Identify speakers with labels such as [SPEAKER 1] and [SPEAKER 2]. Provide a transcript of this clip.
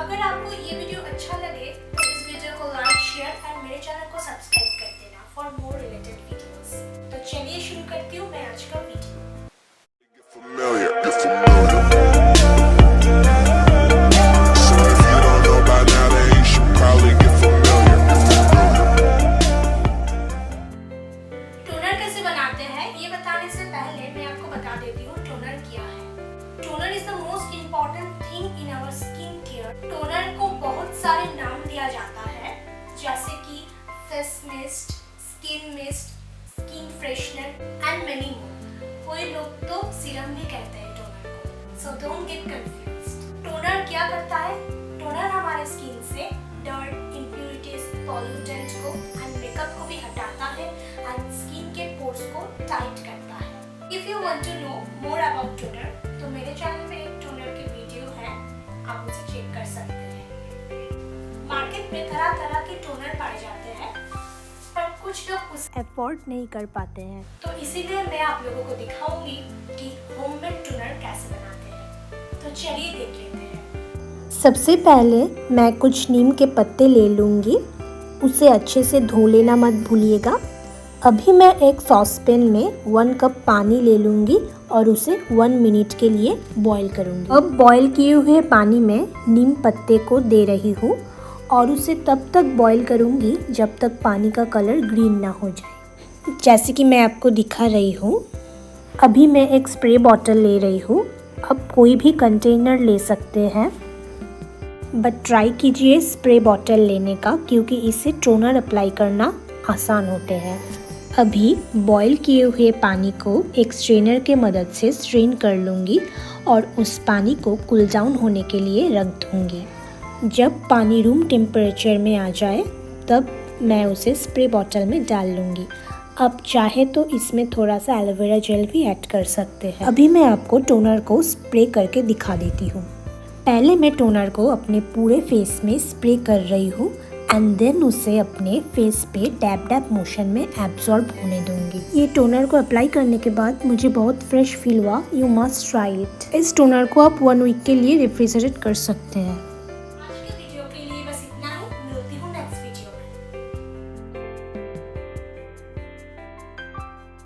[SPEAKER 1] अगर आपको ये वीडियो अच्छा लगे तो इस वीडियो को लाइक, शेयर एंड मेरे चैनल को सब्सक्राइब कर देना फॉर मोर रिलेटेड वीडियोस। तो चलिए शुरू करती हूँ मैं आज का वीडियो। टोनर कैसे बनाते हैं ये बताने से पहले मैं आपको बता देती हूँ टोनर क्या है। Toner is the most important thing in our skin care. Toner को बहुत सारे नाम दिया जाता है जैसे कि face mist, skin mist, skin freshener and many more. कोई लोग तो सीरम भी कहते हैं टोनर को, so don't get confused. Toner क्या करता है? टोनर हमारे स्किन से डर्ट, impurities, पॉल्यूटेंट को एंड मेकअप को भी हटाता है एंड स्किन के पोर्स को टाइट करता है। If you want to know more about toner तो मेरे चैनल में एक टोनर की वीडियो है, आप उसे चेक कर सकते हैं। मार्केट में तरह तरह के टोनर पाए जाते हैं पर कुछ लोग उसे अफोर्ड नहीं कर पाते हैं, तो इसीलिए मैं आप लोगों को दिखाऊंगी कि होममेड टोनर कैसे बनाते हैं। तो चलिए देख लेते हैं। सबसे पहले मैं कुछ नीम के पत्ते ले लूँगी, उसे अच्छे से धो लेना मत भूलिएगा। अभी मैं एक सॉसपैन में 1 कप पानी ले लूँगी और उसे 1 मिनट के लिए बॉईल करूँगी। अब बॉईल किए हुए पानी में नीम पत्ते को दे रही हूँ और उसे तब तक बॉईल करूँगी जब तक पानी का कलर ग्रीन ना हो जाए, जैसे कि मैं आपको दिखा रही हूँ। अभी मैं एक स्प्रे बॉटल ले रही हूँ, अब कोई भी कंटेनर ले सकते हैं बट ट्राई कीजिए स्प्रे बॉटल लेने का, क्योंकि इससे टोनर अप्लाई करना आसान होते हैं। अभी बॉईल किए हुए पानी को एक स्ट्रेनर के मदद से स्ट्रेन कर लूँगी और उस पानी को कूल डाउन होने के लिए रख दूँगी। जब पानी रूम टेम्परेचर में आ जाए तब मैं उसे स्प्रे बॉटल में डाल लूँगी। अब चाहे तो इसमें थोड़ा सा एलोवेरा जेल भी ऐड कर सकते हैं। अभी मैं आपको टोनर को स्प्रे करके दिखा देती हूँ। पहले मैं टोनर को अपने पूरे फेस में स्प्रे कर रही हूँ एंड देन उसे अपने फेस पे डैब डैब मोशन में एब्जॉर्ब होने दूंगी। ये टोनर को अप्लाई करने के बाद मुझे बहुत फ्रेश फील हुआ। You must try it. इस टोनर को आप 1 वीक के लिए रेफ्रिजरेट कर सकते हैं।